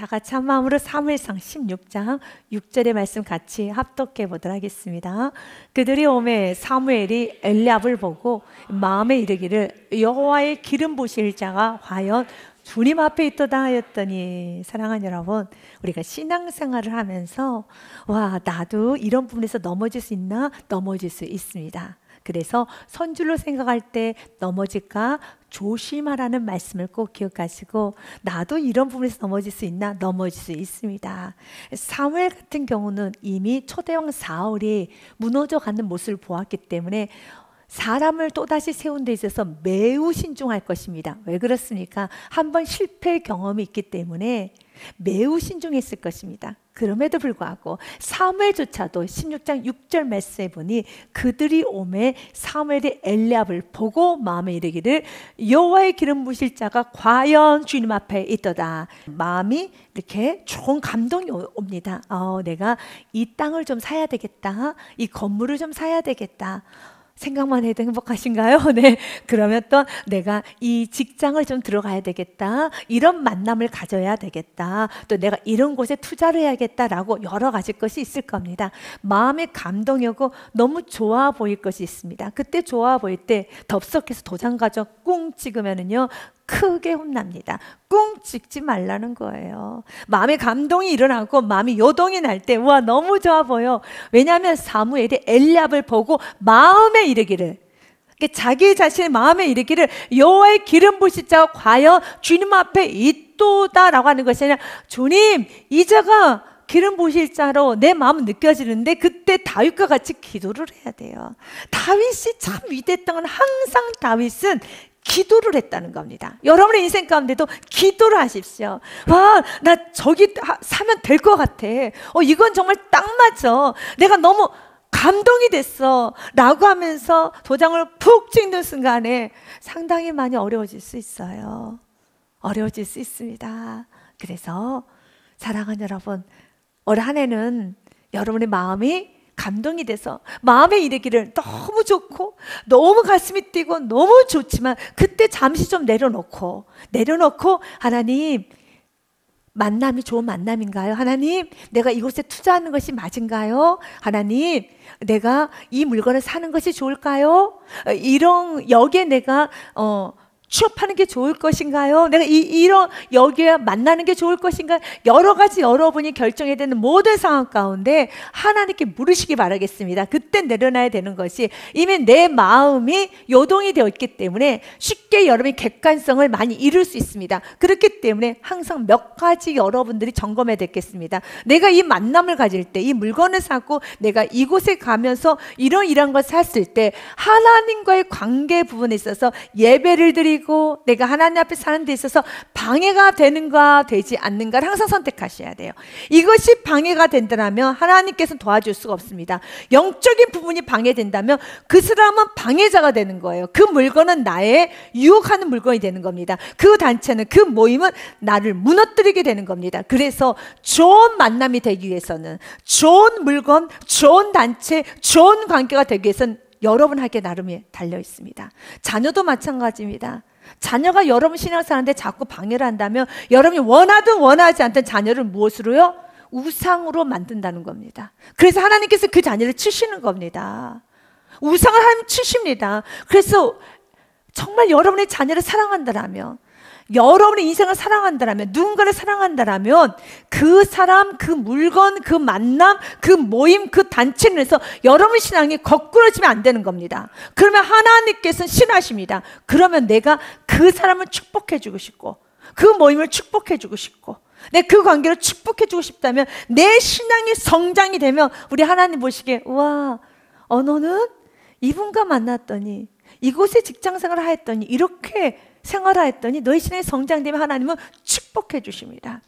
다 같이 한 마음으로 사무엘상 16장 6절의 말씀 같이 합독해 보도록 하겠습니다. 그들이 오매 사무엘이 엘리압을 보고 마음에 이르기를 여호와의 기름 부으실 자가 과연 주님 앞에 있도다 하였더니, 사랑하는 여러분, 우리가 신앙생활을 하면서 와, 나도 이런 부분에서 넘어질 수 있나? 넘어질 수 있습니다. 그래서 선줄로 생각할 때 넘어질까 조심하라는 말씀을 꼭 기억하시고, 나도 이런 부분에서 넘어질 수 있나? 넘어질 수 있습니다. 사무엘 같은 경우는 이미 초대왕 사울이 무너져가는 모습을 보았기 때문에 사람을 또다시 세운 데 있어서 매우 신중할 것입니다. 왜 그렇습니까? 한번 실패 경험이 있기 때문에 매우 신중했을 것입니다. 그럼에도 불구하고 사무엘조차도 16장 6절 말씀에 보니 그들이 오매 사무엘이 엘리압을 보고 마음에 이르기를 여호와의 기름 부으실 자가 과연 주님 앞에 있도다. 마음이 이렇게 좋은 감동이 옵니다. 내가 이 땅을 좀 사야 되겠다. 이 건물을 좀 사야 되겠다. 생각만 해도 행복하신가요? 네. 그러면 또 내가 이 직장을 좀 들어가야 되겠다. 이런 만남을 가져야 되겠다. 또 내가 이런 곳에 투자를 해야겠다라고 여러 가지 것이 있을 겁니다. 마음에 감동이 오고 너무 좋아 보일 것이 있습니다. 그때 좋아 보일 때 덥석해서 도장 가져 꿍 찍으면은요, 크게 혼납니다. 꿍 찍지 말라는 거예요. 마음에 감동이 일어나고 마음이 요동이 날 때 와, 너무 좋아 보여. 왜냐하면 사무엘이 엘리압을 보고 마음에 이르기를, 자기 자신의 마음에 이르기를 여호와의 기름 부으실 자가 과연 주님 앞에 있도다라고 하는 것이 아니라, 주님, 이 자가 기름 부으실 자로 내 마음은 느껴지는데, 그때 다윗과 같이 기도를 해야 돼요. 다윗이 참 위대했던 건 항상 다윗은 기도를 했다는 겁니다. 여러분의 인생 가운데도 기도를 하십시오. 와, 나 저기 사면 될 것 같아. 이건 정말 딱 맞아. 내가 너무 감동이 됐어 라고 하면서 도장을 푹 찍는 순간에 상당히 많이 어려워질 수 있어요. 어려워질 수 있습니다. 그래서 사랑하는 여러분, 올 한 해는 여러분의 마음이 감동이 돼서 마음에 이르기를 너무 좋고 너무 가슴이 뛰고 너무 좋지만, 그때 잠시 좀 내려놓고 하나님, 만남이 좋은 만남인가요? 하나님, 내가 이곳에 투자하는 것이 맞은가요? 하나님, 내가 이 물건을 사는 것이 좋을까요? 여기에 내가 취업하는 게 좋을 것인가요? 내가 이런 여기에 만나는 게 좋을 것인가? 여러 가지 여러분이 결정해야 되는 모든 상황 가운데 하나님께 물으시기 바라겠습니다. 그때 내려놔야 되는 것이, 이미 내 마음이 요동이 되어 있기 때문에 쉽게 여러분이 객관성을 많이 잃을 수 있습니다. 그렇기 때문에 항상 몇 가지 여러분들이 점검해야 되겠습니다. 내가 이 만남을 가질 때, 이 물건을 사고 내가 이곳에 가면서 이런 것을 샀을 때 하나님과의 관계 부분에 있어서 예배를 드리고 내가 하나님 앞에 사는 데 있어서 방해가 되는가 되지 않는가를 항상 선택하셔야 돼요. 이것이 방해가 된다면 하나님께서는 도와줄 수가 없습니다. 영적인 부분이 방해된다면 그 사람은 방해자가 되는 거예요. 그 물건은 나의 유혹하는 물건이 되는 겁니다. 그 단체는, 그 모임은 나를 무너뜨리게 되는 겁니다. 그래서 좋은 만남이 되기 위해서는, 좋은 물건, 좋은 단체, 좋은 관계가 되기 위해서는 여러분에게 나름이 달려 있습니다. 자녀도 마찬가지입니다. 자녀가 여러분 신앙생활하는데 자꾸 방해를 한다면 여러분이 원하든 원하지 않든 자녀를 무엇으로요? 우상으로 만든다는 겁니다. 그래서 하나님께서 그 자녀를 치시는 겁니다. 우상을 하나님 치십니다. 그래서 정말 여러분의 자녀를 사랑한다라면, 여러분의 인생을 사랑한다라면, 누군가를 사랑한다라면 그 사람, 그 물건, 그 만남, 그 모임, 그 단체를 해서 여러분 신앙이 거꾸러지면 안 되는 겁니다. 그러면 하나님께서는 신하십니다. 그러면 내가 그 사람을 축복해주고 싶고, 그 모임을 축복해주고 싶고, 내 그 관계를 축복해주고 싶다면 내 신앙이 성장이 되면 우리 하나님 보시기에, 우와, 너는 이분과 만났더니, 이곳에 직장생활을 하였더니, 이렇게 생활하였더니 너희 신앙이 성장되면 하나님은 축복해 주십니다.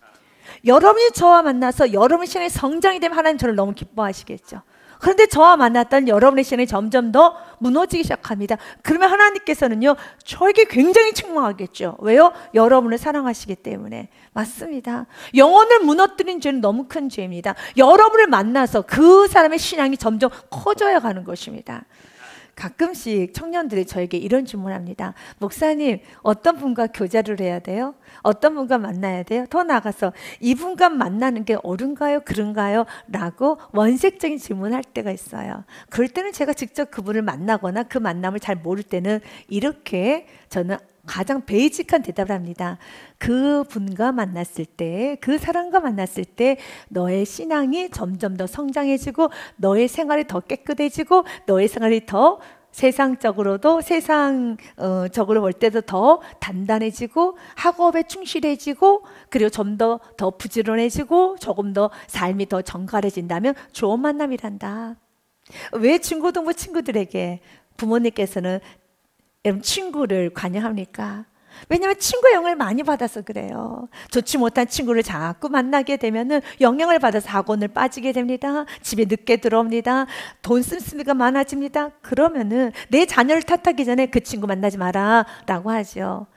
여러분이 저와 만나서 여러분의 신앙이 성장이 되면 하나님 저를 너무 기뻐하시겠죠. 그런데 저와 만났던 여러분의 신앙이 점점 더 무너지기 시작합니다. 그러면 하나님께서는요, 저에게 굉장히 책망하겠죠. 왜요? 여러분을 사랑하시기 때문에. 맞습니다. 영혼을 무너뜨린 죄는 너무 큰 죄입니다. 여러분을 만나서 그 사람의 신앙이 점점 커져야 가는 것입니다. 가끔씩 청년들이 저에게 이런 질문을 합니다. 목사님, 어떤 분과 교제를 해야 돼요? 어떤 분과 만나야 돼요? 더 나아가서 이분과 만나는 게 옳은가요? 그런가요? 라고 원색적인 질문을 할 때가 있어요. 그럴 때는 제가 직접 그분을 만나거나 그 만남을 잘 모를 때는 이렇게 저는 가장 베이직한 대답을 합니다. 그 분과 만났을 때, 그 사람과 만났을 때 너의 신앙이 점점 더 성장해지고 너의 생활이 더 깨끗해지고 너의 생활이 더 세상적으로도 세상적으로 볼 때도 더 단단해지고 학업에 충실해지고 그리고 좀 더 부지런해지고 조금 더 삶이 더 정갈해진다면 좋은 만남이란다. 왜 중고등부 친구들에게 부모님께서는 여러분 친구를 관여합니까? 왜냐하면 친구의 영향을 많이 받아서 그래요. 좋지 못한 친구를 자꾸 만나게 되면은 영향을 받아서 학원을 빠지게 됩니다. 집에 늦게 들어옵니다. 돈 씀씀이가 많아집니다. 그러면은 내 자녀를 탓하기 전에 그 친구 만나지 마라 라고 하죠.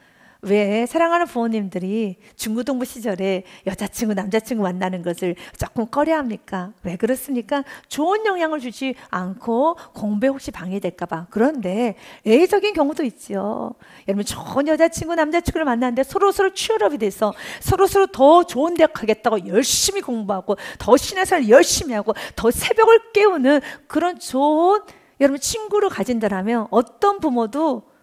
왜 사랑하는 부모님들이 중고등부 시절에 여자친구 남자친구 만나는 것을 조금 꺼려합니까? 왜 그렇습니까? 좋은 영향을 주지 않고 공부에 혹시 방해될까 봐. 그런데 예외적인 경우도 있죠. 여러분 좋은 여자친구 남자친구를 만나는데 서로서로 취업이 돼서 서로서로 더 좋은 대학 가겠다고 열심히 공부하고 더 신앙생활 열심히 하고 더 새벽을 깨우는 그런 좋은 여러분 친구를 가진다라면 어떤 부모도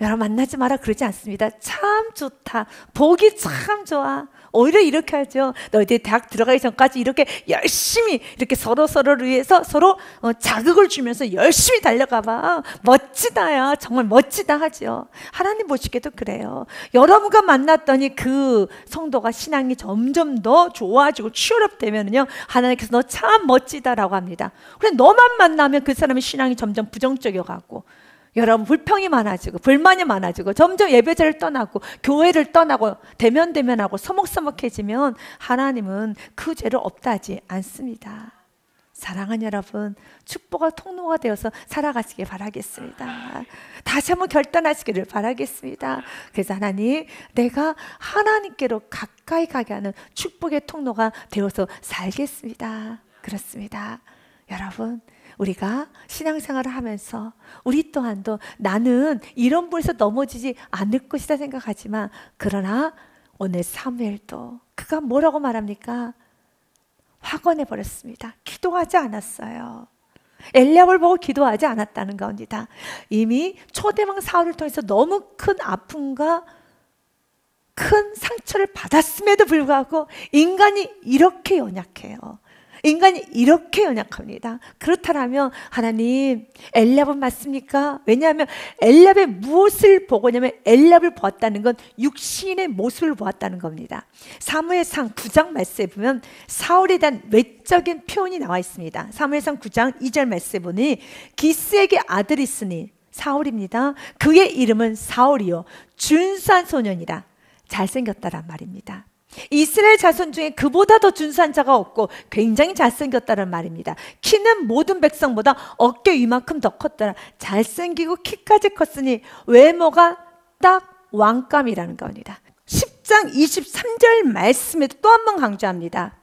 여러분 만나지 마라 그러지 않습니다. 참 좋다. 보기 참 좋아. 오히려 이렇게 하죠. 너희들이 대학 들어가기 전까지 이렇게 열심히 이렇게 서로를 위해서 서로 자극을 주면서 열심히 달려가봐. 멋지다야. 정말 멋지다 하죠. 하나님 보시기에도 그래요. 여러분과 만났더니 그 성도가 신앙이 점점 더 좋아지고 치유롭되면요 하나님께서 너 참 멋지다라고 합니다. 그런데 너만 만나면 그 사람의 신앙이 점점 부정적이어가고 여러분 불평이 많아지고 불만이 많아지고 점점 예배자를 떠나고 교회를 떠나고 대면하고 서먹서먹해지면 하나님은 그 죄를 없다 하지 않습니다. 사랑하는 여러분, 축복의 통로가 되어서 살아가시길 바라겠습니다. 다시 한번 결단하시기를 바라겠습니다. 그래서 하나님, 내가 하나님께로 가까이 가게 하는 축복의 통로가 되어서 살겠습니다. 그렇습니다. 여러분, 우리가 신앙생활을 하면서 우리 또한도 나는 이런 불에서 넘어지지 않을 것이다 생각하지만 그러나 오늘 사무엘도 그가 뭐라고 말합니까? 확언해 버렸습니다. 기도하지 않았어요. 엘리압을 보고 기도하지 않았다는 겁니다. 이미 초대왕 사울을 통해서 너무 큰 아픔과 큰 상처를 받았음에도 불구하고 인간이 이렇게 연약해요. 인간이 이렇게 연약합니다. 그렇다면 하나님 엘리압은 맞습니까? 왜냐하면 엘리압의 무엇을 보고냐면 엘리압을 보았다는 건 육신의 모습을 보았다는 겁니다. 사무엘상 9장 말씀에 보면 사울에 대한 외적인 표현이 나와 있습니다. 사무엘상 9장 2절 말씀에 보니 기스에게 아들이 있으니 사울입니다. 그의 이름은 사울이요 준수한 소년이라 잘생겼다란 말입니다. 이스라엘 자손 중에 그보다 더 준수한 자가 없고 굉장히 잘생겼다는 말입니다. 키는 모든 백성보다 어깨 위만큼 더 컸더라. 잘생기고 키까지 컸으니 외모가 딱 왕감이라는 겁니다. 10장 23절 말씀에도 또 한 번 강조합니다.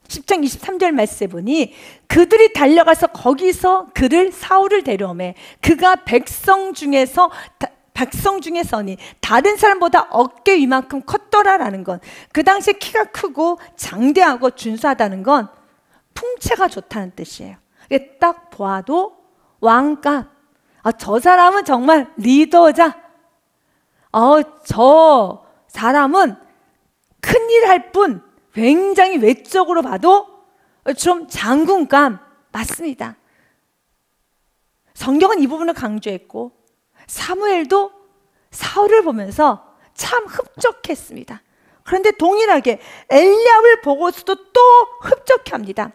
10장 23절 말씀에 보니 그들이 달려가서 거기서 그를 사울을 데려오매 그가 백성 중에서니 다른 사람보다 어깨 위만큼 컸더라라는 건 그 당시에 키가 크고 장대하고 준수하다는 건 풍채가 좋다는 뜻이에요. 딱 보아도 왕감. 저 사람은 정말 리더자. 저 사람은 큰일 할 뿐 굉장히 외적으로 봐도 좀 장군감 맞습니다. 성경은 이 부분을 강조했고 사무엘도 사울을 보면서 참 흡족했습니다. 그런데 동일하게 엘리압을 보고서도 또 흡족해합니다.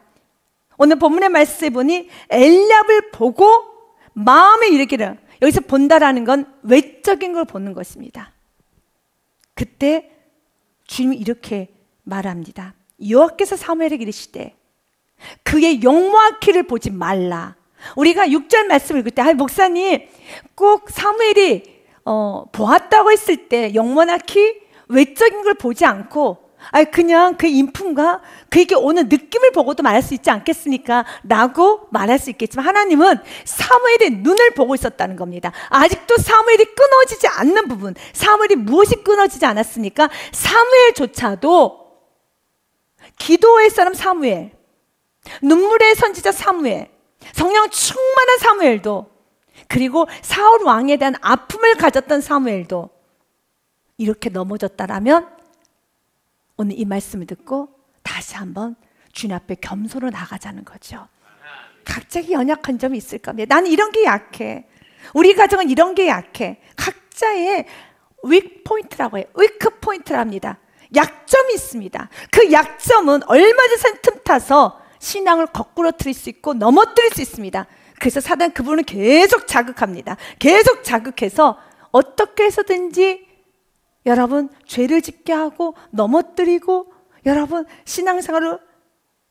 오늘 본문의 말씀에 보니 엘리압을 보고 마음에 이르기를 여기서 본다라는 건 외적인 걸 보는 것입니다. 그때 주님이 이렇게 말합니다. 여호와께서 사무엘에게 이르시되 그의 영모한 키를 보지 말라. 우리가 6절 말씀을 읽을 때 목사님 꼭 사무엘이 보았다고 했을 때 영모나 키 외적인 걸 보지 않고 아니 그냥 그 인품과 그에게 오는 느낌을 보고도 말할 수 있지 않겠습니까? 라고 말할 수 있겠지만 하나님은 사무엘의 눈을 보고 있었다는 겁니다. 아직도 사무엘이 끊어지지 않는 부분, 사무엘이 무엇이 끊어지지 않았습니까? 사무엘조차도 기도의 사람 사무엘, 눈물의 선지자 사무엘, 성령 충만한 사무엘도, 그리고 사울 왕에 대한 아픔을 가졌던 사무엘도 이렇게 넘어졌다라면 오늘 이 말씀을 듣고 다시 한번 주님 앞에 겸손으로 나가자는 거죠. 각자의 연약한 점이 있을 겁니다. 나는 이런 게 약해. 우리 가정은 이런 게 약해. 각자의 weak 포인트라고 해요. weak 포인트랍니다. 약점이 있습니다. 그 약점은 얼마든지 틈타서 신앙을 거꾸로 틀릴 수 있고 넘어뜨릴 수 있습니다. 그래서 사단 그분을 계속 자극합니다. 계속 자극해서 어떻게 해서든지 여러분 죄를 짓게 하고 넘어뜨리고 여러분 신앙생활을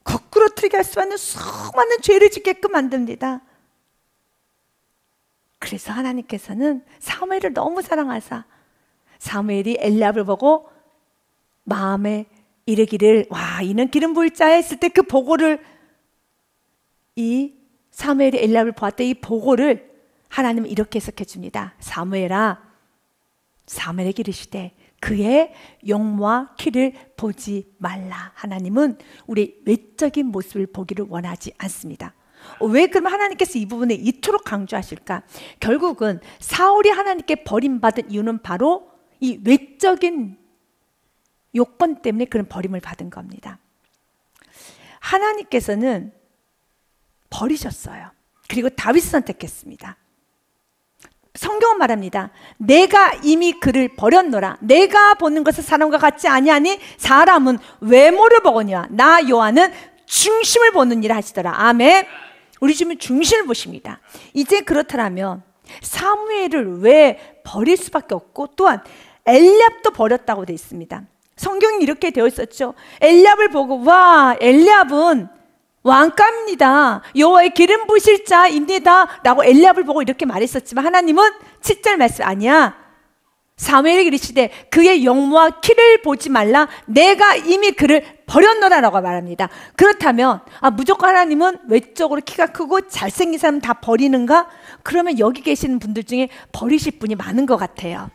거꾸로 틀리게 할 수 있는 수많은 죄를 짓게끔 만듭니다. 그래서 하나님께서는 사무엘을 너무 사랑하사 사무엘이 엘리압을 보고 마음에 이르기를 와 이는 기름 부을 자야 했을 때 그 보고를 이 사무엘이 엘리압을 보았던 이 보고를 하나님은 이렇게 해석해 줍니다. 사무엘아 사무엘에게 이르시되 그의 용모와 키를 보지 말라. 하나님은 우리의 외적인 모습을 보기를 원하지 않습니다. 왜 그러면 하나님께서 이 부분에 이토록 강조하실까? 결국은 사울이 하나님께 버림받은 이유는 바로 이 외적인 요건 때문에 그런 버림을 받은 겁니다. 하나님께서는 버리셨어요. 그리고 다윗을 선택했습니다. 성경은 말합니다. 내가 이미 그를 버렸노라. 내가 보는 것은 사람과 같지 아니하니 사람은 외모를 보거니와 나 여호와는 중심을 보느니라 하시더라. 아멘. 우리 주님은 중심을 보십니다. 이제 그렇다면 사무엘을 왜 버릴 수밖에 없고 또한 엘리압도 버렸다고 되어 있습니다. 성경이 이렇게 되어 있었죠. 엘리압을 보고 와 엘리압은 왕감입니다. 여호와의 기름 부으실 자입니다. 라고 엘리압을 보고 이렇게 말했었지만 하나님은 7절 말씀 아니야. 사무엘에게 이르시되 그의 용모와 키를 보지 말라. 내가 이미 그를 버렸노라 라고 말합니다. 그렇다면 무조건 하나님은 외적으로 키가 크고 잘생긴 사람 다 버리는가? 그러면 여기 계시는 분들 중에 버리실 분이 많은 것 같아요.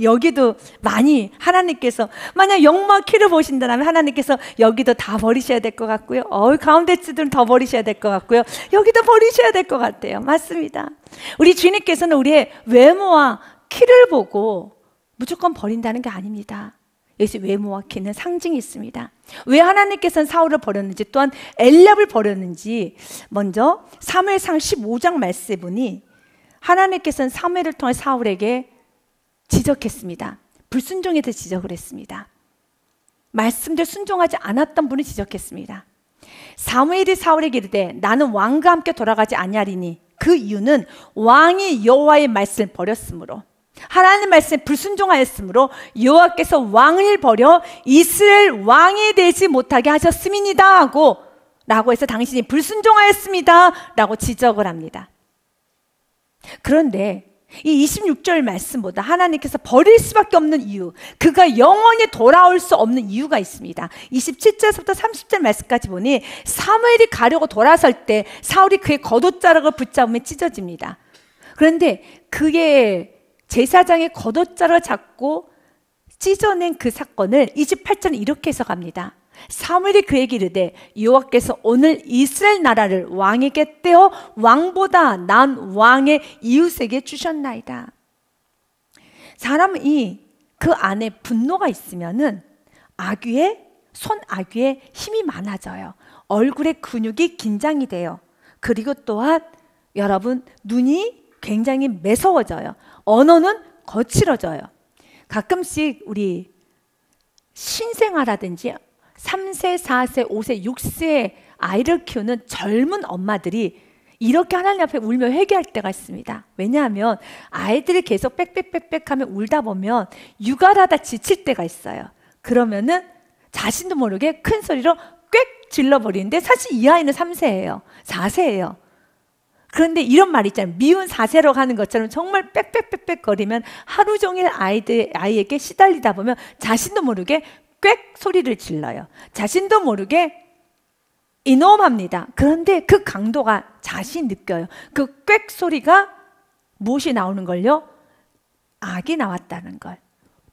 여기도 많이 하나님께서 만약 용모와 키를 보신다면 하나님께서 여기도 다 버리셔야 될 것 같고요. 가운데 찌들은 더 버리셔야 될 것 같고요. 여기도 버리셔야 될 것 같아요. 맞습니다. 우리 주님께서는 우리의 외모와 키를 보고 무조건 버린다는 게 아닙니다. 여기서 외모와 키는 상징이 있습니다. 왜 하나님께서는 사울을 버렸는지 또한 엘리압을 버렸는지 먼저 사무엘상 15장 말씀에 보니 하나님께서는 사무엘을 통해 사울에게 지적했습니다. 불순종에 대해 지적을 했습니다. 말씀대로 순종하지 않았던 분을 지적했습니다. 사무엘이 사울에게 이르되 나는 왕과 함께 돌아가지 아니하리니 그 이유는 왕이 여호와의 말씀을 버렸으므로 하나님의 말씀에 불순종하였으므로 여호와께서 왕을 버려 이스라엘 왕이 되지 못하게 하셨음이니이다 라고 해서 당신이 불순종하였습니다 라고 지적을 합니다. 그런데 이 26절 말씀보다 하나님께서 버릴 수밖에 없는 이유, 그가 영원히 돌아올 수 없는 이유가 있습니다. 27절부터 30절 말씀까지 보니 사무엘이 가려고 돌아설 때 사울이 그의 겉옷자락을 붙잡으며 찢어집니다. 그런데 그의 제사장의 겉옷자락을 잡고 찢어낸 그 사건을 28절은 이렇게 해석합니다. 사무엘이 그에게 이르되 여호와께서 오늘 이스라엘 나라를 왕에게 떼어 왕보다 난 왕의 이웃에게 주셨나이다. 사람이 그 안에 분노가 있으면은 손 아귀에 힘이 많아져요. 얼굴에 근육이 긴장이 돼요. 그리고 또한 여러분 눈이 굉장히 매서워져요. 언어는 거칠어져요. 가끔씩 우리 신생아라든지 3세, 4세, 5세, 6세 아이를 키우는 젊은 엄마들이 이렇게 하나님 앞에 울며 회개할 때가 있습니다. 왜냐하면 아이들이 계속 빽빽빽빽 하면 울다 보면 육아하다 지칠 때가 있어요. 그러면은 자신도 모르게 큰 소리로 꽥 질러버리는데 사실 이 아이는 3세예요. 4세예요. 그런데 이런 말 있잖아요. 미운 사세로 가는 것처럼 정말 빽빽빽빽 거리면 하루 종일 아이에게 시달리다 보면 자신도 모르게 꽥 소리를 질러요. 자신도 모르게 이놈합니다. 그런데 그 강도가 자신이 느껴요. 그 꽥 소리가 무엇이 나오는 걸요? 악이 나왔다는 걸,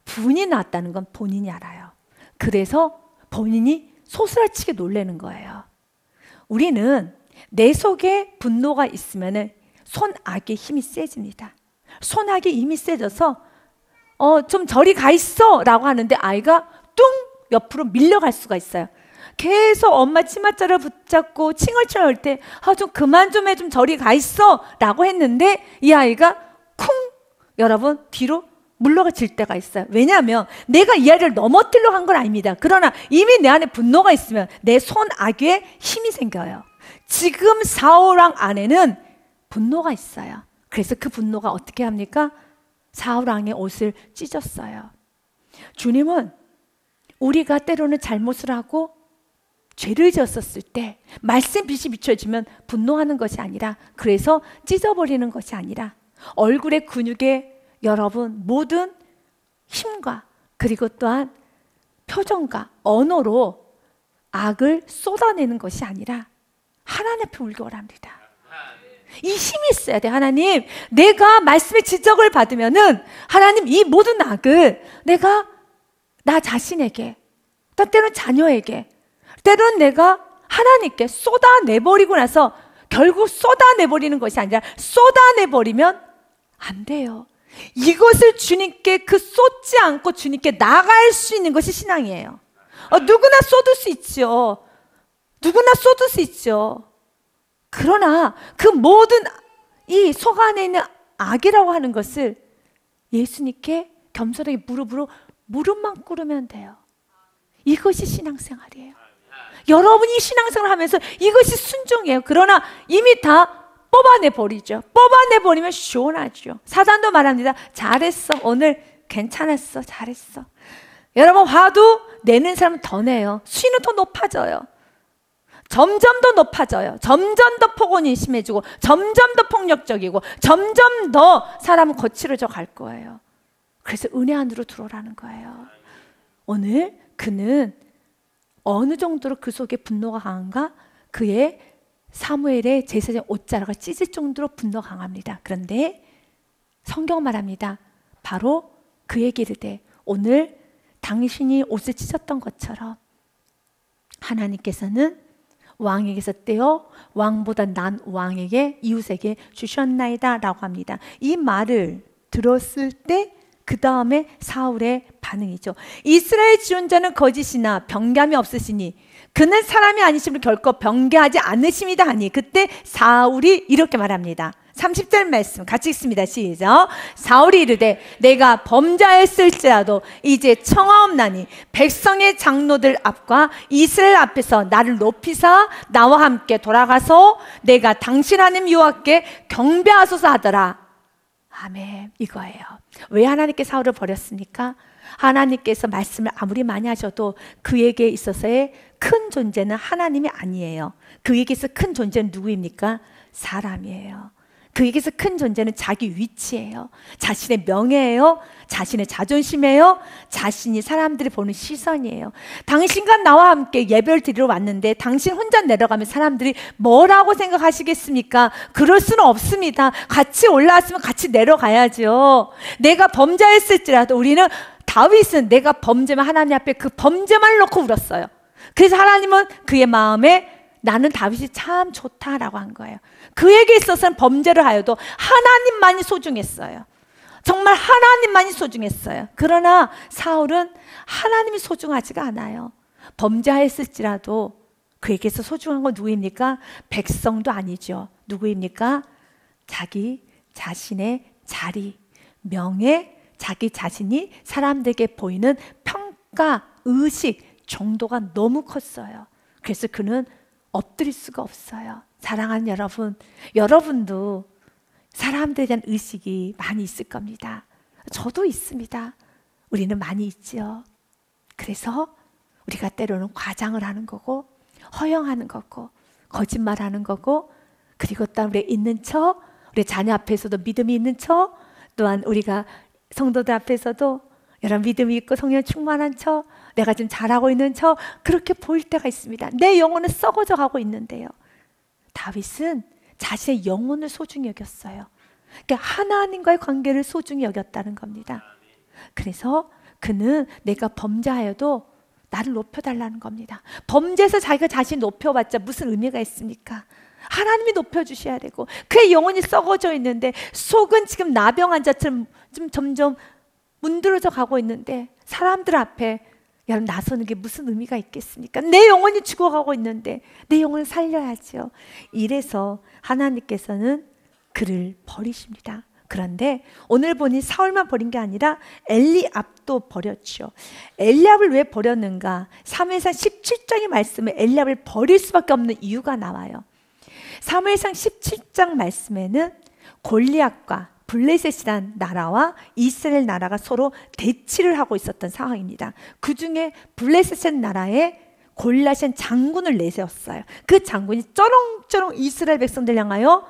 분이 나왔다는 건 본인이 알아요. 그래서 본인이 소스라치게 놀라는 거예요. 우리는 내 속에 분노가 있으면 손악의 힘이 세집니다. 손악이 힘이 세져서 좀 저리 가 있어 라고 하는데 아이가 뚱 옆으로 밀려갈 수가 있어요. 계속 엄마 치맛자를 붙잡고 칭얼칭얼 할 때 좀 그만 좀 해, 좀 저리 가 있어 라고 했는데 이 아이가 쿵 여러분 뒤로 물러질 때가 있어요. 왜냐하면 내가 이 아이를 넘어뜨리려고 한 건 아닙니다. 그러나 이미 내 안에 분노가 있으면 내 손악에 힘이 생겨요. 지금 사울왕 안에는 분노가 있어요. 그래서 그 분노가 어떻게 합니까? 사울왕의 옷을 찢었어요. 주님은 우리가 때로는 잘못을 하고 죄를 지었었을 때 말씀 빛이 비춰지면 분노하는 것이 아니라, 그래서 찢어버리는 것이 아니라 얼굴의 근육에 여러분 모든 힘과 그리고 또한 표정과 언어로 악을 쏟아내는 것이 아니라 하나님 앞에 울기를 합니다. 이 힘이 있어야 돼. 하나님, 내가 말씀의 지적을 받으면은 하나님 이 모든 악을 내가 나 자신에게, 또 때로는 자녀에게, 때로는 내가 하나님께 쏟아내버리고 나서 결국 쏟아내버리는 것이 아니라 쏟아내버리면 안 돼요. 이것을 주님께 쏟지 않고 주님께 나갈 수 있는 것이 신앙이에요. 누구나 쏟을 수 있죠. 누구나 쏟을 수 있죠. 그러나 그 모든 이 속 안에 있는 악이라고 하는 것을 예수님께 겸손하게 무릎만 꿇으면 돼요. 이것이 신앙생활이에요. 여러분이 신앙생활을 하면서 이것이 순종이에요. 그러나 이미 다 뽑아내버리죠. 뽑아내버리면 시원하죠. 사단도 말합니다. 잘했어. 오늘 괜찮았어. 잘했어. 여러분, 화도 내는 사람은 더 내요. 수위는 더 높아져요. 점점 더 높아져요. 점점 더 폭언이 심해지고 점점 더 폭력적이고 점점 더 사람은 거칠어져 갈 거예요. 그래서 은혜 안으로 들어오라는 거예요. 오늘 그는 어느 정도로 그 속에 분노가 강한가? 그의 사무엘의 제사장 옷자락을 찢을 정도로 분노가 강합니다. 그런데 성경 말합니다. 바로 그에게 이르되 오늘 당신이 옷을 찢었던 것처럼 하나님께서는 왕에게서 떼어 왕보다 난 왕에게 이웃에게 주셨나이다 라고 합니다. 이 말을 들었을 때 그 다음에 사울의 반응이죠. 이스라엘 지존자는 거짓이나 병감이 없으시니 그는 사람이 아니심을 결코 변개하지 않으심이다 하니 그때 사울이 이렇게 말합니다. 30절 말씀 같이 읽습니다. 시작. 사울이 이르되 내가 범죄하였을지라도 이제 청하옵나니 백성의 장로들 앞과 이스라엘 앞에서 나를 높이사 나와 함께 돌아가서 내가 당신 하나님 여호와께 경배하소서 하더라. 아멘. 이거예요. 왜 하나님께 사울을 버렸습니까? 하나님께서 말씀을 아무리 많이 하셔도 그에게 있어서의 큰 존재는 하나님이 아니에요. 그에게서 큰 존재는 누구입니까? 사람이에요. 그에게서 큰 존재는 자기 위치예요. 자신의 명예예요. 자신의 자존심이에요. 자신이 사람들이 보는 시선이에요. 당신과 나와 함께 예배를 드리러 왔는데 당신 혼자 내려가면 사람들이 뭐라고 생각하시겠습니까? 그럴 수는 없습니다. 같이 올라왔으면 같이 내려가야죠. 내가 범죄했을지라도 우리는 다윗은 내가 범죄만 하나님 앞에 그 범죄만 놓고 울었어요. 그래서 하나님은 그의 마음에 나는 다윗이 참 좋다라고 한 거예요. 그에게 있어서는 범죄를 하여도 하나님만이 소중했어요. 정말 하나님만이 소중했어요. 그러나 사울은 하나님이 소중하지가 않아요. 범죄하였을지라도 그에게서 소중한 건 누구입니까? 백성도 아니죠. 누구입니까? 자기 자신의 자리, 명예, 자기 자신이 사람들에게 보이는 평가, 의식 정도가 너무 컸어요. 그래서 그는 엎드릴 수가 없어요. 사랑하는 여러분, 여러분도 사람들에 대한 의식이 많이 있을 겁니다. 저도 있습니다. 우리는 많이 있죠. 그래서 우리가 때로는 과장을 하는 거고 허영하는 거고 거짓말하는 거고 그리고 또 우리 있는 척, 우리 자녀 앞에서도 믿음이 있는 척, 또한 우리가 성도들 앞에서도 여러분 믿음이 있고 성령 충만한 척, 내가 지금 잘하고 있는 척, 그렇게 보일 때가 있습니다. 내 영혼은 썩어져 가고 있는데요. 다윗은 자신의 영혼을 소중히 여겼어요. 그러니까 하나님과의 관계를 소중히 여겼다는 겁니다. 그래서 그는 내가 범죄하여도 나를 높여달라는 겁니다. 범죄해서 자기가 자신 높여봤자 무슨 의미가 있습니까? 하나님이 높여주셔야 되고, 그의 영혼이 썩어져 있는데 속은 지금 나병 환자처럼 좀 점점 문드러져 가고 있는데 사람들 앞에 여러분 나서는 게 무슨 의미가 있겠습니까? 내 영혼이 죽어가고 있는데 내 영혼을 살려야죠. 이래서 하나님께서는 그를 버리십니다. 그런데 오늘 보니 사울만 버린 게 아니라 엘리압도 버렸죠. 엘리압을 왜 버렸는가? 사무엘상 17장의 말씀에 엘리압을 버릴 수밖에 없는 이유가 나와요. 사무엘상 17장 말씀에는 골리앗과 블레셋이란 나라와 이스라엘 나라가 서로 대치를 하고 있었던 상황입니다. 그 중에 블레셋 나라에 골리앗은 장군을 내세웠어요. 그 장군이 쩌렁쩌렁 이스라엘 백성들 향하여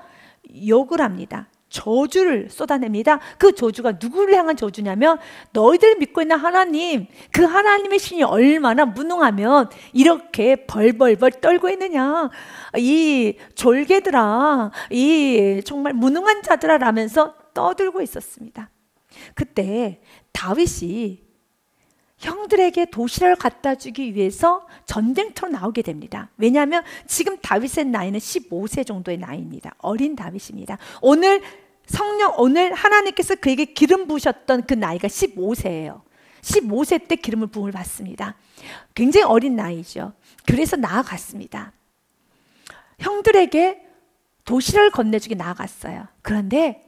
욕을 합니다. 저주를 쏟아냅니다. 그 저주가 누구를 향한 저주냐면, 너희들 믿고 있는 하나님, 그 하나님의 신이 얼마나 무능하면 이렇게 벌벌벌 떨고 있느냐, 이 졸개들아, 이 정말 무능한 자들아 라면서 떠들고 있었습니다. 그때 다윗이 형들에게 도시락을 갖다 주기 위해서 전쟁터로 나오게 됩니다. 왜냐하면 지금 다윗의 나이는 15세 정도의 나이입니다. 어린 다윗입니다. 오늘 하나님께서 그에게 기름 부으셨던 그 나이가 15세예요. 15세 때 기름을 부음을 받습니다. 굉장히 어린 나이죠. 그래서 나아갔습니다. 형들에게 도시락을 건네주기 나아갔어요. 그런데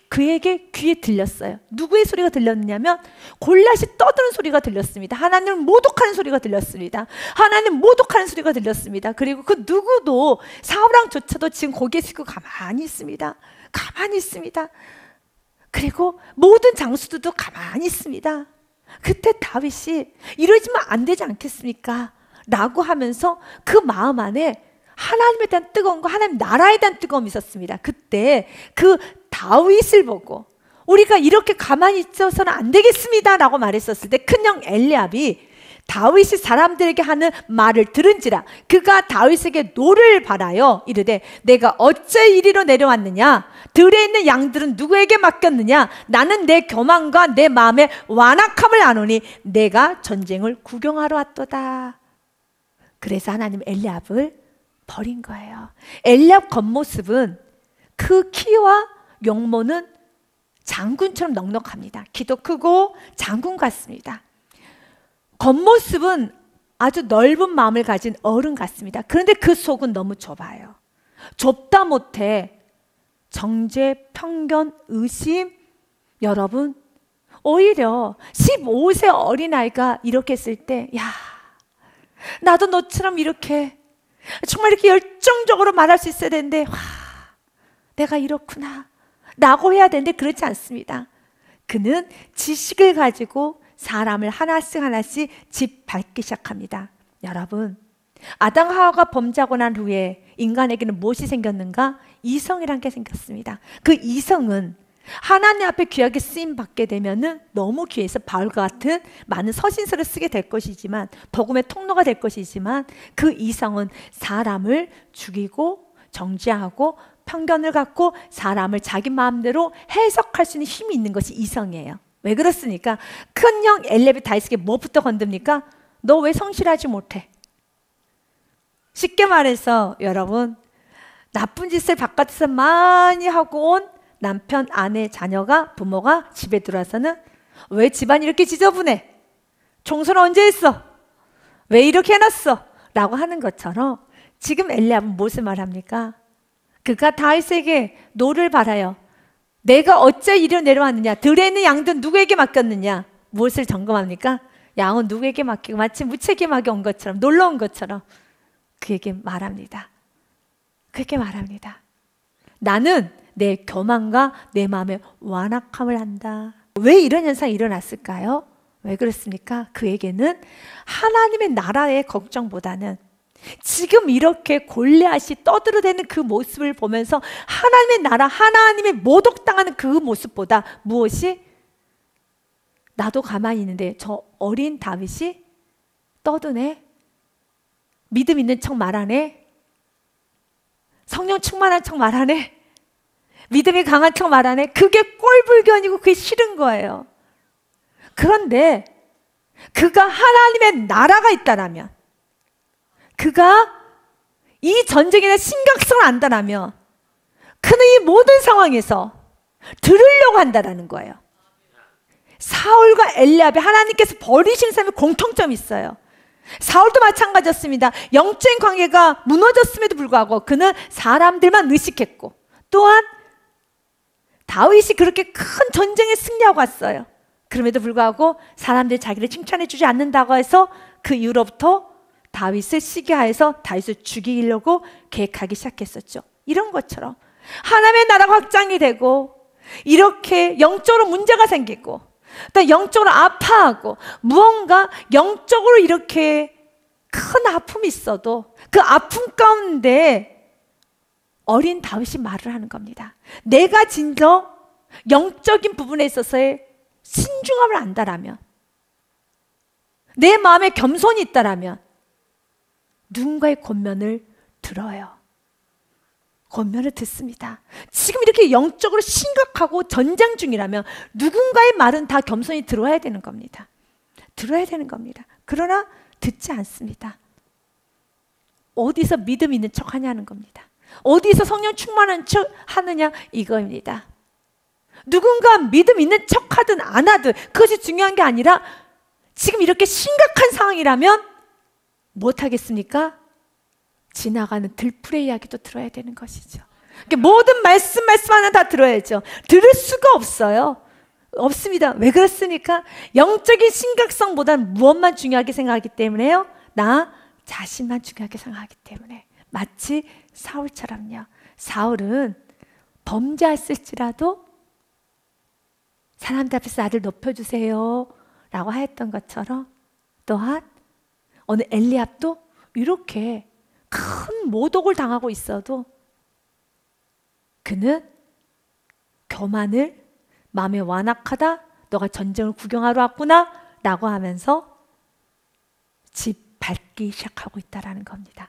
그에게 귀에 들렸어요. 누구의 소리가 들렸느냐면 골리앗이 떠드는 소리가 들렸습니다. 하나님을 모독하는 소리가 들렸습니다. 하나님 모독하는 소리가 들렸습니다. 그리고 그 누구도 사울왕조차도 지금 고개 숙이고 가만히 있습니다. 가만히 있습니다. 그리고 모든 장수들도 가만히 있습니다. 그때 다윗이 이러지면 안 되지 않겠습니까? 라고 하면서 그 마음 안에 하나님에 대한 뜨거움과 하나님 나라에 대한 뜨거움이 있었습니다. 그때 그 다윗을 보고 우리가 이렇게 가만히 있어서는 안 되겠습니다 라고 말했었을 때 큰형 엘리압이 다윗이 사람들에게 하는 말을 들은지라 그가 다윗에게 노를 바라여 이르되 내가 어째 이리로 내려왔느냐, 들에 있는 양들은 누구에게 맡겼느냐, 나는 내 교만과 내 마음의 완악함을 아노니 내가 전쟁을 구경하러 왔도다. 그래서 하나님 엘리압을 버린 거예요. 엘리압 겉모습은 그 키와 용모는 장군처럼 넉넉합니다. 키도 크고 장군 같습니다. 겉모습은 아주 넓은 마음을 가진 어른 같습니다. 그런데 그 속은 너무 좁아요. 좁다 못해 정죄, 편견, 의심. 여러분, 오히려 15세 어린아이가 이렇게 했을 때, 야, 나도 너처럼 이렇게 정말 이렇게 열정적으로 말할 수 있어야 되는데, 와, 내가 이렇구나 라고 해야 되는데 그렇지 않습니다. 그는 지식을 가지고 사람을 하나씩 짓밟기 시작합니다. 여러분, 아담 하와가 범죄하고 난 후에 인간에게는 무엇이 생겼는가? 이성이란 게 생겼습니다. 그 이성은 하나님 앞에 귀하게 쓰임 받게 되면은 너무 귀해서 바울과 같은 많은 서신서를 쓰게 될 것이지만, 복음의 통로가 될 것이지만, 그 이성은 사람을 죽이고 정죄하고 편견을 갖고 사람을 자기 마음대로 해석할 수 있는 힘이 있는 것이 이성이에요. 왜 그렇습니까? 큰형 엘리압이 다윗에게 뭐부터 건듭니까? 너 왜 성실하지 못해? 쉽게 말해서 여러분, 나쁜 짓을 바깥에서 많이 하고 온 남편, 아내, 자녀가, 부모가 집에 들어와서는 왜 집안이 이렇게 지저분해? 청소는 언제 했어? 왜 이렇게 해놨어? 라고 하는 것처럼 지금 엘리압은 무엇을 말합니까? 그가 다윗에게 노를 바라요. 내가 어째 이리로 내려왔느냐? 들에 있는 양들은 누구에게 맡겼느냐? 무엇을 점검합니까? 양은 누구에게 맡기고 마치 무책임하게 온 것처럼, 놀러 온 것처럼 그에게 말합니다. 그렇게 말합니다. 나는 내 교만과 내 마음의 완악함을 한다. 왜 이런 현상이 일어났을까요? 왜 그렇습니까? 그에게는 하나님의 나라의 걱정보다는 지금 이렇게 골리앗이 떠들어대는 그 모습을 보면서 하나님의 나라, 하나님의 모독당하는 그 모습보다 무엇이? 나도 가만히 있는데 저 어린 다윗이 떠드네, 믿음 있는 척 말하네, 성령 충만한 척 말하네, 믿음이 강한 척 말하네. 그게 꼴불견이고 그게 싫은 거예요. 그런데 그가 하나님의 나라가 있다라면, 그가 이 전쟁에 대한 심각성을 안다라면 그는 이 모든 상황에서 들으려고 한다라는 거예요. 사울과 엘리압이 하나님께서 버리신 삶의 공통점이 있어요. 사울도 마찬가지였습니다. 영적인 관계가 무너졌음에도 불구하고 그는 사람들만 의식했고, 또한 다윗이 그렇게 큰 전쟁에 승리하고 왔어요. 그럼에도 불구하고 사람들이 자기를 칭찬해 주지 않는다고 해서 그 이후로부터 다윗을 시기하여서 다윗을 죽이려고 계획하기 시작했었죠. 이런 것처럼 하나님의 나라가 확장이 되고 이렇게 영적으로 문제가 생기고 또 영적으로 아파하고 무언가 영적으로 이렇게 큰 아픔이 있어도 그 아픔 가운데 어린 다윗이 말을 하는 겁니다. 내가 진정 영적인 부분에 있어서의 신중함을 안다라면, 내 마음에 겸손이 있다라면 누군가의 권면을 들어요. 권면을 듣습니다. 지금 이렇게 영적으로 심각하고 전쟁 중이라면 누군가의 말은 다 겸손히 들어야 되는 겁니다. 들어야 되는 겁니다. 그러나 듣지 않습니다. 어디서 믿음 있는 척 하냐는 겁니다. 어디서 성령 충만한 척 하느냐 이거입니다. 누군가 믿음 있는 척 하든 안 하든 그것이 중요한 게 아니라 지금 이렇게 심각한 상황이라면 못하겠습니까? 지나가는 들풀의 이야기도 들어야 되는 것이죠. 모든 말씀 하나 다 들어야죠. 들을 수가 없어요. 없습니다. 왜 그렇습니까? 영적인 심각성보다는 무엇만 중요하게 생각하기 때문에요? 나 자신만 중요하게 생각하기 때문에. 마치 사울처럼요. 사울은 범죄했을지라도 사람들 앞에서 나를 높여주세요 라고 하였던 것처럼, 또한 어느 엘리압도 이렇게 큰 모독을 당하고 있어도 그는 교만을 마음에 완악하다, 너가 전쟁을 구경하러 왔구나 라고 하면서 집 밟기 시작하고 있다는 겁니다.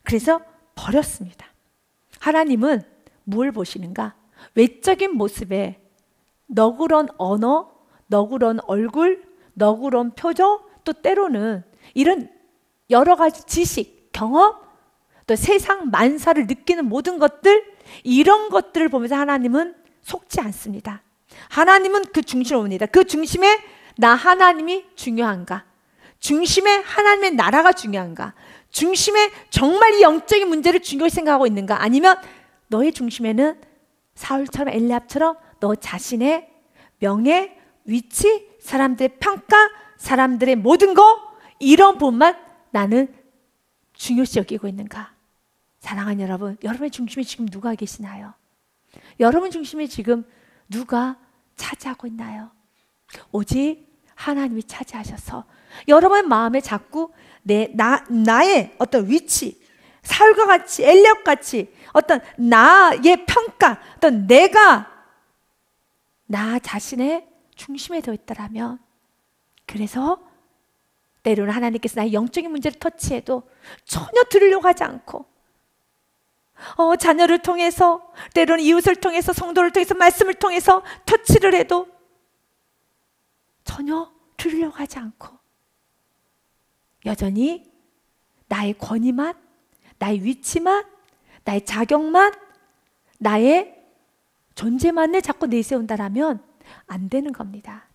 그래서 버렸습니다. 하나님은 뭘 보시는가? 외적인 모습에 너그러운 언어, 너그러운 얼굴, 너그러운 표정, 또 때로는 이런 여러 가지 지식, 경험, 또 세상 만사를 느끼는 모든 것들, 이런 것들을 보면서 하나님은 속지 않습니다. 하나님은 그 중심을 봅니다. 그 중심에 나 하나님이 중요한가? 중심에 하나님의 나라가 중요한가? 중심에 정말 이 영적인 문제를 중요히 생각하고 있는가? 아니면 너의 중심에는 사울처럼 엘리압처럼 너 자신의 명예, 위치, 사람들의 평가, 사람들의 모든 거, 이런 부분만 나는 중요시 여기고 있는가? 사랑하는 여러분, 여러분의 중심에 지금 누가 계시나요? 여러분 중심에 지금 누가 차지하고 있나요? 오직 하나님이 차지하셔서 여러분의 마음에 자꾸 나의 어떤 위치, 사울과 같이, 엘리압 같이 어떤 나의 평가, 어떤 내가 나 자신의 중심에 더 있다라면, 그래서 때로는 하나님께서 나의 영적인 문제를 터치해도 전혀 들으려고 하지 않고, 자녀를 통해서, 때로는 이웃을 통해서, 성도를 통해서, 말씀을 통해서 터치를 해도 전혀 들으려고 하지 않고 여전히 나의 권위만, 나의 위치만, 나의 자격만, 나의 존재만을 자꾸 내세운다라면 안 되는 겁니다.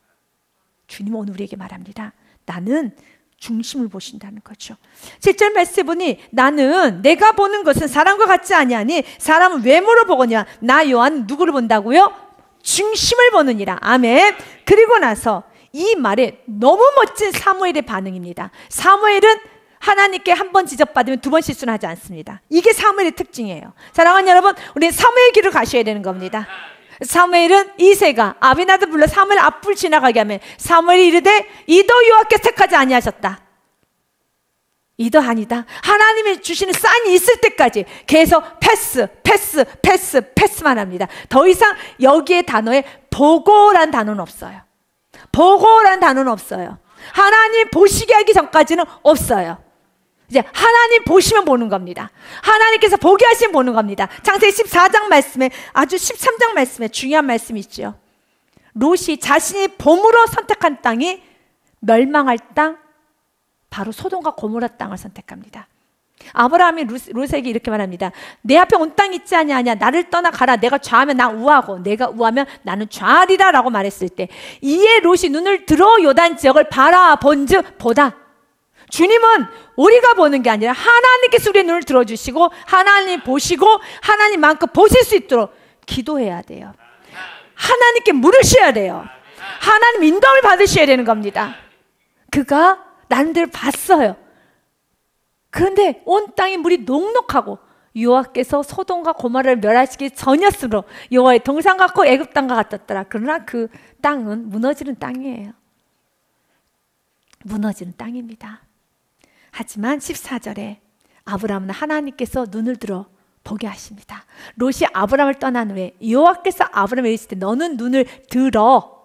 주님은 오늘 우리에게 말합니다. 나는 중심을 보신다는 거죠. 7절 말씀해 보니 나는 내가 보는 것은 사람과 같지 아니하니 사람은 외모로 보거냐. 나 요한 누구를 본다고요? 중심을 보느니라. 아멘. 그리고 나서 이 말에 너무 멋진 사무엘의 반응입니다. 사무엘은 하나님께 한 번 지적받으면 두 번 실수는 하지 않습니다. 이게 사무엘의 특징이에요. 사랑하는 여러분, 우리는 사무엘 길을 가셔야 되는 겁니다. 사무엘은 이새가 아비나답 불러 사무엘 앞을 지나가게 하면 사무엘이 이르되 이도 여호와께서 택하지 아니하셨다. 이도 아니다. 하나님이 주시는 사인이 있을 때까지 계속 패스만 합니다. 더 이상 여기에 단어에 보고란 단어는 없어요. 보고란 단어는 없어요. 하나님 보시게 하기 전까지는 없어요. 이제 하나님 보시면 보는 겁니다. 하나님께서 보게 하시면 보는 겁니다. 창세기 14장 말씀에, 아주 13장 말씀에 중요한 말씀이 있죠. 롯이 자신이 봄으로 선택한 땅이 멸망할 땅, 바로 소돔과 고모라 땅을 선택합니다. 아브라함이 롯에게 이렇게 말합니다. 내 앞에 온 땅 있지 아니하냐. 나를 떠나 가라. 내가 좌하면 나 우하고 내가 우하면 나는 좌하리라 라고 말했을 때, 이에 롯이 눈을 들어 요단 지역을 바라본즉 보다. 주님은 우리가 보는 게 아니라 하나님께서 우리의 눈을 들어주시고 하나님 보시고 하나님만큼 보실 수 있도록 기도해야 돼요. 하나님께 물으셔야 돼요. 하나님 인도를 받으셔야 되는 겁니다. 그가 난들 봤어요. 그런데 온 땅이 물이 녹록하고 여호와께서 소돔과 고모라를 멸하시기 전이었으므로 여호와의 동상 같고 애굽 땅과 같았더라. 그러나 그 땅은 무너지는 땅이에요. 무너지는 땅입니다. 하지만 14절에 아브라함은 하나님께서 눈을 들어 보게 하십니다. 롯이 아브라함을 떠난 후에 여호와께서 아브라함에게 이르시되 너는 눈을 들어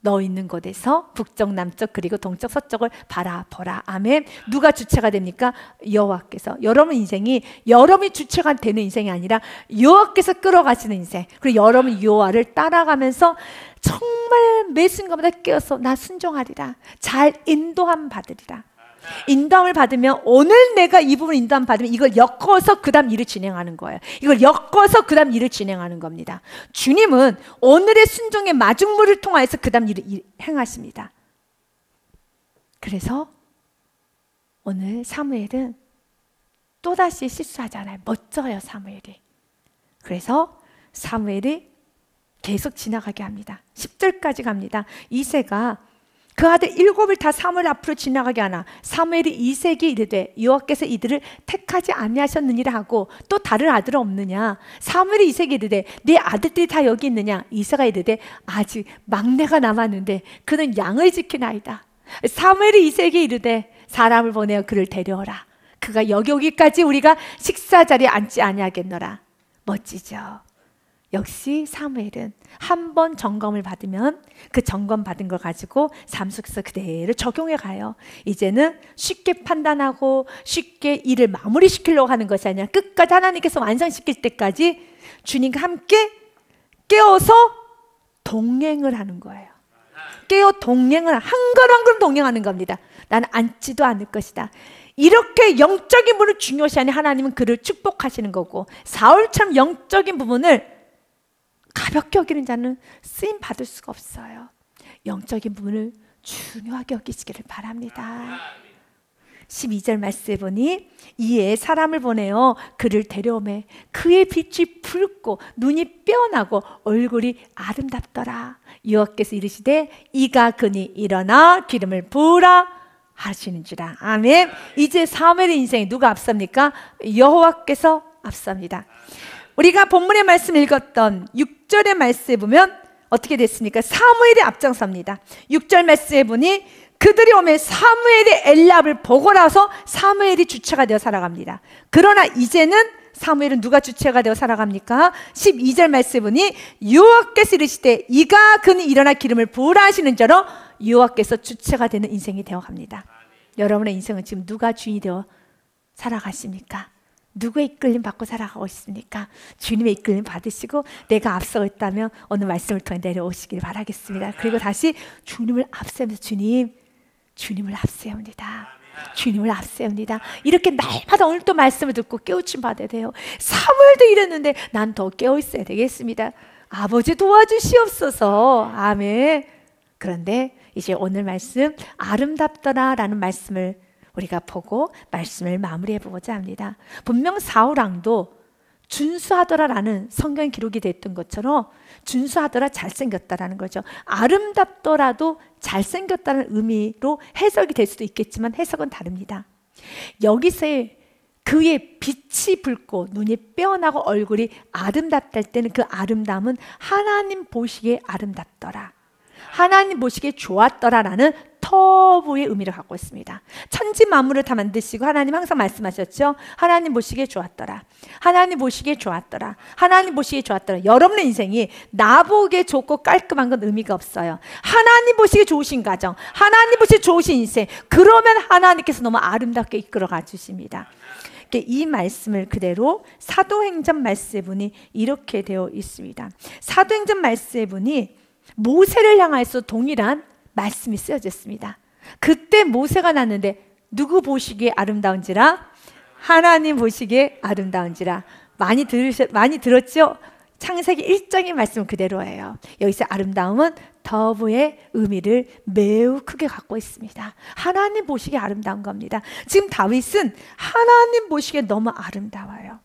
너 있는 곳에서 북쪽 남쪽 그리고 동쪽 서쪽을 바라보라. 아멘. 누가 주체가 됩니까? 여호와께서. 여러분 인생이 여러분이 주체가 되는 인생이 아니라 여호와께서 끌어가시는 인생. 그리고 여러분 여호와를 따라가면서 정말 매 순간마다 깨어서 나 순종하리라. 잘 인도함 받으리라. 인도함을 받으면 오늘 내가 이 부분 인도함 받으면 이걸 엮어서 그 다음 일을 진행하는 거예요. 이걸 엮어서 그 다음 일을 진행하는 겁니다. 주님은 오늘의 순종의 마중물을 통하여서 그 다음 일을 행하십니다. 그래서 오늘 사무엘은 또다시 실수하잖아요. 멋져요, 사무엘이. 그래서 사무엘이 계속 지나가게 합니다. 10절까지 갑니다. 이새가 그 아들 7을 다 사무엘 앞으로 지나가게 하나 사무엘이 이새에게 이르되 여호와께서 이들을 택하지 아니하셨느니라 하고 또 다른 아들은 없느냐. 사무엘이 이새에게 이르되 네 아들들이 다 여기 있느냐. 이새가 이르되 아직 막내가 남았는데 그는 양을 지키나이다. 사무엘이 이새에게 이르되 사람을 보내어 그를 데려오라. 그가 여기 오기까지 우리가 식사 자리에 앉지 아니하겠노라. 멋지죠. 역시 사무엘은 한 번 점검을 받으면 그 점검 받은 걸 가지고 삶 속에서 그대로 적용해 가요. 이제는 쉽게 판단하고 쉽게 일을 마무리 시키려고 하는 것이 아니라 끝까지 하나님께서 완성시킬 때까지 주님과 함께 깨어서 동행을 하는 거예요. 깨어 동행을 한 걸음 한 걸음 동행하는 겁니다. 나는 앉지도 않을 것이다. 이렇게 영적인 부분을 중요시하니 하나님은 그를 축복하시는 거고, 사울처럼 영적인 부분을 가볍게 여기는 자는 쓰임 받을 수가 없어요. 영적인 부분을 중요하게 여기시기를 바랍니다. 12절 말씀에 보니 이에 사람을 보내어 그를 데려오매 그의 빛이 붉고 눈이 빼어나고 얼굴이 아름답더라. 여호와께서 이르시되 이가 그니 일어나 기름을 부으라 하시는지라. 아멘. 이제 사무엘의 인생에 누가 앞섭니까? 여호와께서 앞섭니다. 우리가 본문의 말씀을 읽었던 6절의 말씀에 보면 어떻게 됐습니까? 사무엘이 앞장섭니다. 6절 말씀에 보니 그들이 오면 사무엘이 엘리압을 보고 나서 사무엘이 주체가 되어 살아갑니다. 그러나 이제는 사무엘은 누가 주체가 되어 살아갑니까? 12절 말씀에 보니 여호와께서 이르시되 이가 그는 일어나 기름을 부으라 하시는 저로 여호와께서 주체가 되는 인생이 되어갑니다. 여러분의 인생은 지금 누가 주인이 되어 살아가십니까? 누구의 이끌림 받고 살아가고 있습니까? 주님의 이끌림 받으시고 내가 앞서고 있다면 오늘 말씀을 통해 내려오시길 바라겠습니다. 그리고 다시 주님을 앞세우면서 주님을 앞세웁니다. 주님을 앞세웁니다. 이렇게 날마다 오늘 또 말씀을 듣고 깨우침 받아야 돼요. 사무엘도 이랬는데 난 더 깨어 있어야 되겠습니다. 아버지 도와주시옵소서. 아멘. 그런데 이제 오늘 말씀 아름답더라 라는 말씀을 우리가 보고 말씀을 마무리해 보고자 합니다. 분명 사울왕도 준수하더라라는 성경 기록이 됐던 것처럼 준수하더라 잘생겼다라는 거죠. 아름답더라도 잘생겼다는 의미로 해석이 될 수도 있겠지만 해석은 다릅니다. 여기서의 그의 빛이 붉고 눈이 빼어나고 얼굴이 아름답다 할 때는 그 아름다움은 하나님 보시기에 아름답더라. 하나님 보시기에 좋았더라라는 터부의 의미를 갖고 있습니다. 천지 만물을 다 만드시고 하나님 항상 말씀하셨죠. 하나님 보시기에 좋았더라. 하나님 보시기에 좋았더라. 하나님 보시기에 좋았더라. 여러분의 인생이 나보기에 좋고 깔끔한 건 의미가 없어요. 하나님 보시기에 좋으신 가정, 하나님 보시기에 좋으신 인생, 그러면 하나님께서 너무 아름답게 이끌어가 주십니다. 이 말씀을 그대로 사도행전 말씀문이 이렇게 되어 있습니다. 사도행전 말씀문이 모세를 향해서 동일한 말씀이 쓰여졌습니다. 그때 모세가 났는데 누구 보시기에 아름다운지라? 하나님 보시기에 아름다운지라. 많이 들었죠? 창세기 1장의 말씀 그대로예요. 여기서 아름다움은 더브의 의미를 매우 크게 갖고 있습니다. 하나님 보시기에 아름다운 겁니다. 지금 다윗은 하나님 보시기에 너무 아름다워요.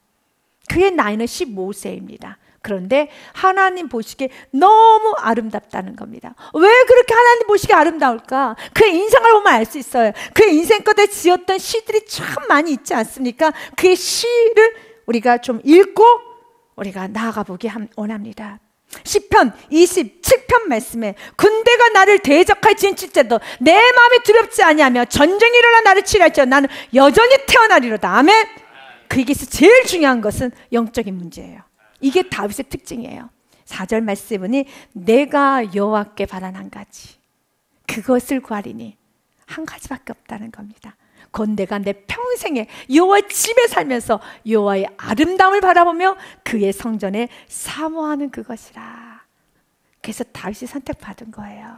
그의 나이는 15세입니다. 그런데 하나님 보시기에 너무 아름답다는 겁니다. 왜 그렇게 하나님 보시기에 아름다울까? 그의 인생을 보면 알 수 있어요. 그의 인생 끝에 지었던 시들이 참 많이 있지 않습니까? 그의 시를 우리가 좀 읽고 우리가 나아가 보기 원합니다. 시편 27편 말씀에 군대가 나를 대적할 진칠때도 내 마음이 두렵지 아니하며 전쟁이 일어나 나를 치랄지어도 나는 여전히 태어나리로다. 아멘. 그에게서 제일 중요한 것은 영적인 문제예요. 이게 다윗의 특징이에요. 4절 말씀은 내가 여호와께 바란 한 가지 그것을 구하리니 한 가지밖에 없다는 겁니다. 곧 내가 내 평생에 여호와의 집에 살면서 여호와의 아름다움을 바라보며 그의 성전에 사모하는 그것이라. 그래서 다윗이 선택받은 거예요.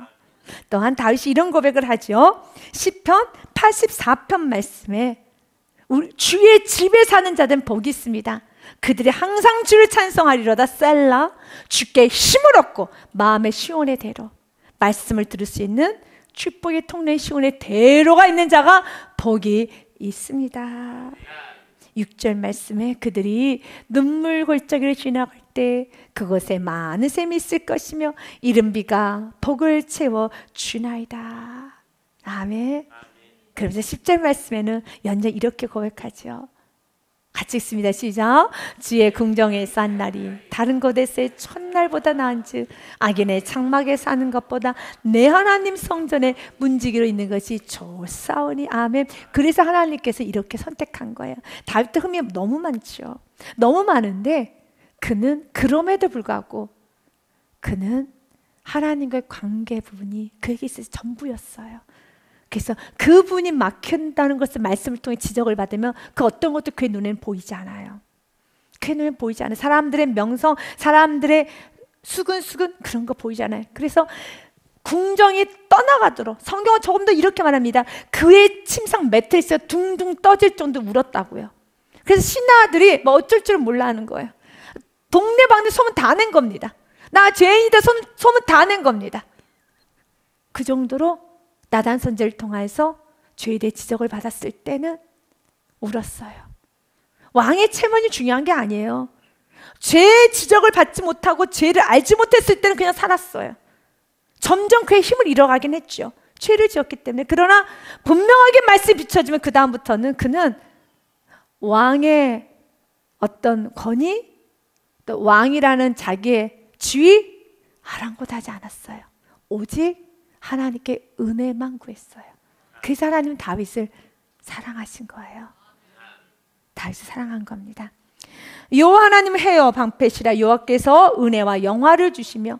또한 다윗이 이런 고백을 하죠. 시편 84편 말씀에 주의 집에 사는 자들은 복이 있습니다. 그들이 항상 주를 찬송하리로다. 셀라. 주께 힘을 얻고 마음의 시온의 대로 말씀을 들을 수 있는 축복의 통로의 시온의 대로가 있는 자가 복이 있습니다. 6절 말씀에 그들이 눈물 골짜기를 지나갈 때 그곳에 많은 샘이 있을 것이며 이른 비가 복을 채워 주나이다. 아멘. 그러면서 10절 말씀에는 연장 이렇게 고백하죠. 같이 읽습니다. 시작. 주의 궁정에 싼 날이 다른 곳에서의 첫날보다 나은즉 악인의 장막에 사는 것보다 내 하나님 성전에 문지기로 있는 것이 좋사오니. 아멘. 그래서 하나님께서 이렇게 선택한 거예요. 다윗도 흠이 너무 많죠. 너무 많은데 그는 그럼에도 불구하고 그는 하나님과의 관계 부분이 그에게 있어서 전부였어요. 그래서 그분이 막힌다는 것을 말씀을 통해 지적을 받으면 그 어떤 것도 그의 눈에는 보이지 않아요. 그의 눈에는 보이지 않아요. 사람들의 명성, 사람들의 수근수근 그런 거 보이지 않아요. 그래서 궁정이 떠나가도록 성경은 조금 더 이렇게 말합니다. 그의 침상 매트리스가 둥둥 떠질 정도로 울었다고요. 그래서 신하들이 뭐 어쩔 줄은 몰라 하는 거예요. 동네방네 소문 다 낸 겁니다. 나 죄인이다 소문 다 낸 겁니다. 그 정도로 나단 선지자를 통해서 죄에 대해 지적을 받았을 때는 울었어요. 왕의 체면이 중요한 게 아니에요. 죄의 지적을 받지 못하고 죄를 알지 못했을 때는 그냥 살았어요. 점점 그의 힘을 잃어가긴 했죠. 죄를 지었기 때문에. 그러나 분명하게 말씀이 비춰지면 그 다음부터는 그는 왕의 어떤 권위, 또 왕이라는 자기의 지위 아랑곳하지 않았어요. 오직 하나님께 은혜만 구했어요. 그래서 하나님은 다윗을 사랑하신 거예요. 다윗을 사랑한 겁니다. 여호와 하나님은 해여 방패시라. 여호와께서 은혜와 영화를 주시며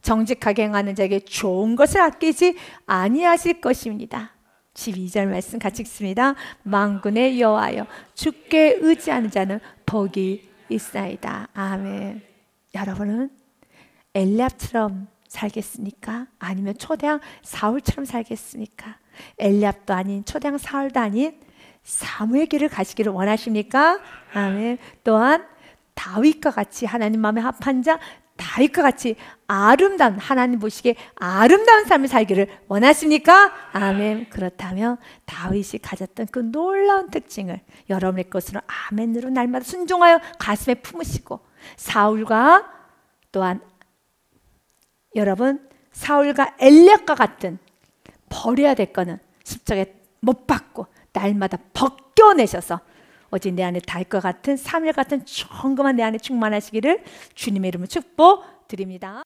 정직하게 행하는 자에게 좋은 것을 아끼지 아니하실 것입니다. 12절 말씀 같이 읽습니다. 만군의 여호와여 주께 의지하는 자는 복이 있사이다. 아멘. 여러분은 엘리압처럼 살겠습니까? 아니면 초대왕 사울처럼 살겠습니까? 엘리압도 아닌 초대왕 사울도 아닌 사무엘 길을 가시기를 원하십니까? 아멘. 또한 다윗과 같이 하나님 마음에 합한 자 다윗과 같이 아름다운 하나님 보시기에 아름다운 삶을 살기를 원하십니까? 아멘. 그렇다면 다윗이 가졌던 그 놀라운 특징을 여러분의 것으로 아멘으로 날마다 순종하여 가슴에 품으시고 사울과 또한 여러분 사울과 엘리압과 같은 버려야 될 거는 십자가에 못 박고 날마다 벗겨내셔서 오직 내 안에 다윗과 같은 사무엘 같은 정금한 내 안에 충만하시기를 주님의 이름으로 축복드립니다.